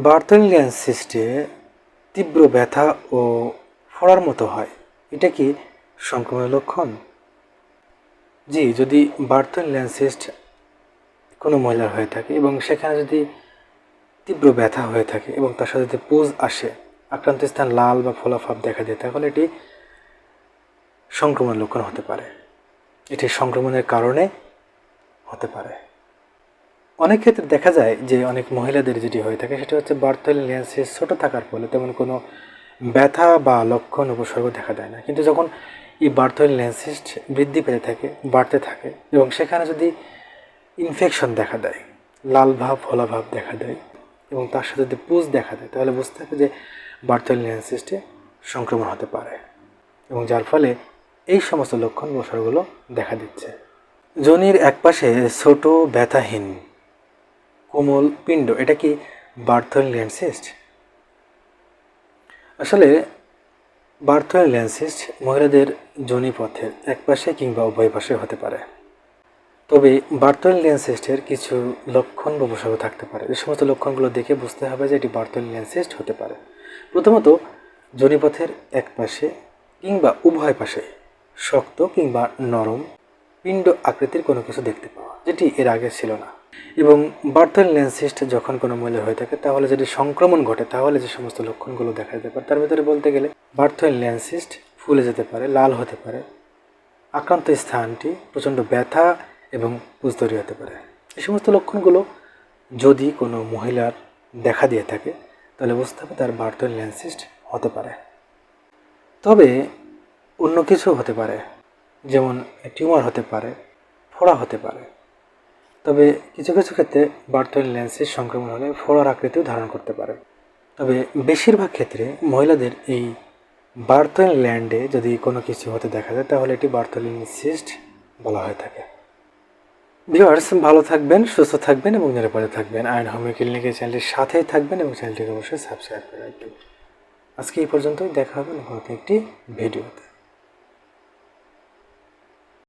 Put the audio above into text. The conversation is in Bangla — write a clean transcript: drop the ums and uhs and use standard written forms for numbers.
বার্থোলিয়ান সিস্টে তীব্র ব্যথা ও ফোড়ার মতো হয়, এটা কি সংক্রমণের লক্ষণ? জি, যদি বার্থোলিয়ান সিস্ট কোনো মহিলার হয়ে থাকে এবং সেখানে যদি তীব্র ব্যথা হয়ে থাকে এবং তার সাথে যদি পুজ আসে, আক্রান্ত স্থান লাল বা ফোলাভাব দেখা দেয়, তাহলে এটি সংক্রমণের লক্ষণ হতে পারে। এটি সংক্রমণের কারণে হতে পারে। অনেক ক্ষেত্রে দেখা যায় যে অনেক মহিলাদের যেটি হয়ে থাকে সেটা হচ্ছে বার্থোলিয়ান সিস্ট ছোটো থাকার ফলে তেমন কোনো ব্যথা বা লক্ষণ উপসর্গ দেখা দেয় না, কিন্তু যখন এই বার্থোলিয়ান সিস্ট বৃদ্ধি পেতে থাকে, বাড়তে থাকে এবং সেখানে যদি ইনফেকশন দেখা দেয়, লাল ভাব ফোলাভাব দেখা দেয় এবং তার সাথে যদি পুজ দেখা দেয়, তাহলে বুঝতে হবে যে বার্থোলিয়ান সিস্টে সংক্রমণ হতে পারে এবং যার ফলে এই সমস্ত লক্ষণ উপসর্গগুলো দেখা দিচ্ছে। যোনির একপাশে ছোট ব্যথাহীন কোমল পিণ্ড, এটা কি বার্থোলিয়ান সিস্ট? আসলে বার্থোলিয়ান সিস্ট মহিলাদের যোনিপথের একপাশে কিংবা উভয় পাশে হতে পারে। তবে বার্থোলিয়ান সিস্টের কিছু লক্ষণ বা উপসর্গ থাকতে পারে। এই সমস্ত লক্ষণগুলো দেখে বুঝতে হবে যে এটি বার্থোলিয়ান সিস্ট হতে পারে। প্রথমত, যোনিপথের একপাশে কিংবা উভয় পাশে শক্ত কিংবা নরম পিণ্ড আকৃতির কোনো কিছু দেখতে পাওয়া, যেটি এর আগে ছিল না। এবং বার্থোলিয়ান সিস্ট যখন কোনো মহিলা হয়ে থাকে, তাহলে যদি সংক্রমণ ঘটে তাহলে যে সমস্ত লক্ষণগুলো দেখা যেতে পারে তার ভিতরে বলতে গেলে বার্থোলিয়ান সিস্ট ফুলে যেতে পারে, লাল হতে পারে, আক্রান্ত স্থানটি প্রচণ্ড ব্যথা এবং পুজ তৈরি হতে পারে। এই সমস্ত লক্ষণগুলো যদি কোনো মহিলার দেখা দিয়ে থাকে তাহলে বুঝতে হবে তার বার্থোলিয়ান সিস্ট হতে পারে। তবে অন্য কিছু হতে পারে, যেমন টিউমার হতে পারে, ফোড়া হতে পারে। তবে কিছু কিছু ক্ষেত্রে বার্থোলিয়ান সিস্ট সংক্রমণ হলে ফোড়ার আকৃতিও ধারণ করতে পারে। তবে বেশিরভাগ ক্ষেত্রে মহিলাদের এই বার্থোলিয়ান্ডে যদি কোনো কিছু হতে দেখা যায় তাহলে এটি বার্থোলিয়ান সিস্ট বলা হয়ে থাকে। ভিউয়ার্স, ভালো থাকবেন, সুস্থ থাকবেন এবং নিরাপদে থাকবেন। আয়ন হোমিও ক্লিনিকের চ্যানেলটির সাথেই থাকবেন এবং চ্যানেলটিকে অবশ্যই সাবস্ক্রাইব করে রাখবেন। আজকে এই পর্যন্তই, দেখা হবে নতুন একটি ভিডিওতে।